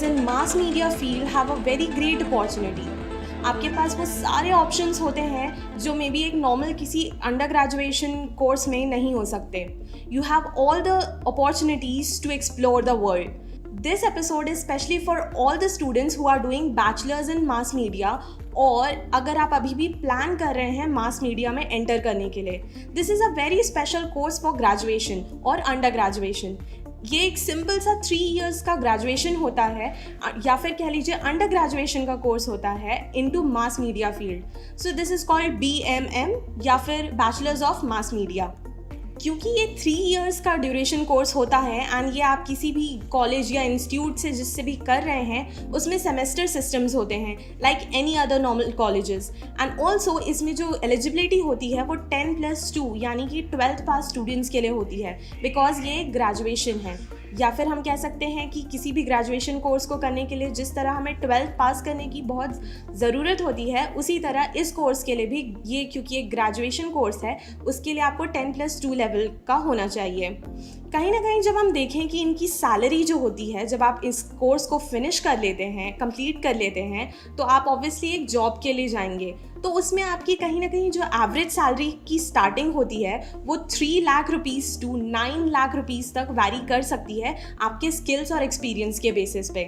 bachelors in mass media field have a very great opportunity. आपके पास वो सारे options होते हैं जो मे बी एक नॉर्मल किसी अंडर ग्रेजुएशन कोर्स में नहीं हो सकते. You have all the opportunities to explore the world. This episode is specially for all the students who are doing bachelors in mass media और अगर आप अभी भी प्लान कर रहे हैं मास मीडिया में एंटर करने के लिए. This is a very special course for graduation और अंडर ग्रेजुएशन. ये एक सिंपल सा 3 इयर्स का ग्रेजुएशन होता है या फिर कह लीजिए अंडर ग्रेजुएशन का कोर्स होता है into mass media field. So this is called BMM या फिर बैचलर्स ऑफ मास मीडिया. क्योंकि ये 3 इयर्स का ड्यूरेशन कोर्स होता है एंड ये आप किसी भी कॉलेज या इंस्टीट्यूट से जिससे भी कर रहे हैं उसमें सेमेस्टर सिस्टम्स होते हैं like any other normal colleges. And also इसमें जो एलिजिबिलिटी होती है वो 10+2 यानी कि 12th पास स्टूडेंट्स के लिए होती है बिकॉज ये ग्रेजुएशन है. या फिर हम कह सकते हैं कि किसी भी ग्रेजुएशन कोर्स को करने के लिए जिस तरह हमें 12th पास करने की बहुत ज़रूरत होती है उसी तरह इस कोर्स के लिए भी ये क्योंकि एक ग्रेजुएशन कोर्स है उसके लिए आपको 10+2 लेवल का होना चाहिए. कहीं ना कहीं जब हम देखें कि इनकी सैलरी जो होती है जब आप इस कोर्स को फिनिश कर लेते हैं कंप्लीट कर लेते हैं तो आप ऑब्वियसली एक जॉब के लिए जाएंगे. तो उसमें आपकी कहीं ना कहीं जो एवरेज सैलरी की स्टार्टिंग होती है वो 3 lakh rupees to 9 lakh rupees तक वैरी कर सकती है आपके स्किल्स और एक्सपीरियंस के बेसिस पे.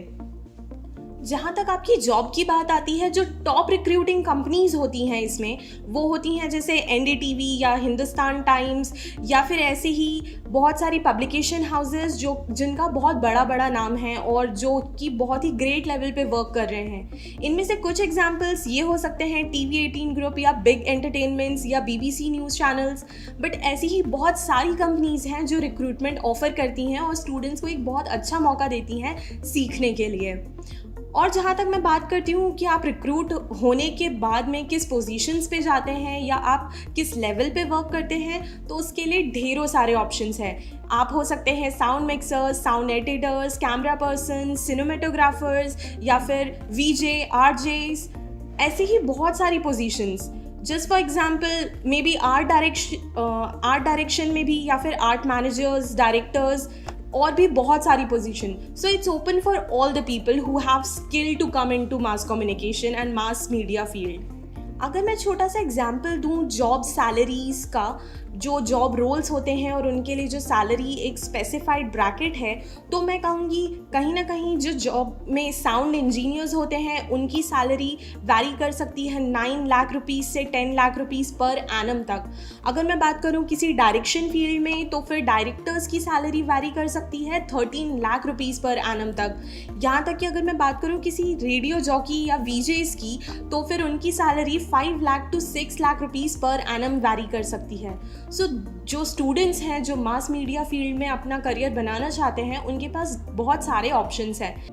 जहाँ तक आपकी जॉब की बात आती है जो टॉप रिक्रूटिंग कंपनीज होती हैं इसमें वो होती हैं जैसे NDTV या हिंदुस्तान टाइम्स या फिर ऐसे ही बहुत सारी पब्लिकेशन हाउसेस जो जिनका बहुत बड़ा नाम है और जो कि बहुत ही ग्रेट लेवल पे वर्क कर रहे हैं. इनमें से कुछ एग्जांपल्स ये हो सकते हैं TV18 ग्रुप या बिग एंटरटेनमेंट्स या BBC न्यूज़ चैनल्स. बट ऐसी ही बहुत सारी कंपनीज हैं जो रिक्रूटमेंट ऑफर करती हैं और स्टूडेंट्स को एक बहुत अच्छा मौका देती हैं सीखने के लिए. और जहाँ तक मैं बात करती हूँ कि आप रिक्रूट होने के बाद में किस पोजीशंस पे जाते हैं या आप किस लेवल पे वर्क करते हैं तो उसके लिए ढेरों सारे ऑप्शंस हैं. आप हो सकते हैं sound mixers, sound editors, camera person, cinematographers या फिर VJ, RJs. ऐसी ही बहुत सारी positions. Just for example may be art direction में भी या फिर आर्ट मैनेजर्स, डायरेक्टर्स और भी बहुत सारी position. So it's open for all the people who have skill to come into mass communication and mass media field. अगर मैं छोटा सा एग्जाम्पल दूँ जॉब सैलरीज़ का, जो जॉब रोल्स होते हैं और उनके लिए जो सैलरी एक स्पेसिफाइड ब्रैकेट है तो मैं कहूँगी कहीं ना कहीं जो जॉब में साउंड इंजीनियर्स होते हैं उनकी सैलरी वैरी कर सकती है 9 लाख रुपीज़ से 10 लाख रुपीज़ पर एनम तक. अगर मैं बात करूँ किसी डायरेक्शन फील्ड में तो फिर डायरेक्टर्स की सैलरी वैरी कर सकती है 13 लाख रुपीज़ पर एनम तक. यहाँ तक कि अगर मैं बात करूँ किसी रेडियो जॉकी या VJs की तो फिर उनकी salary 5 lakh to 6 lakh rupees पर एनम वैरी कर सकती है. सो जो स्टूडेंट्स हैं जो मास मीडिया फील्ड में अपना करियर बनाना चाहते हैं उनके पास बहुत सारे ऑप्शंस हैं.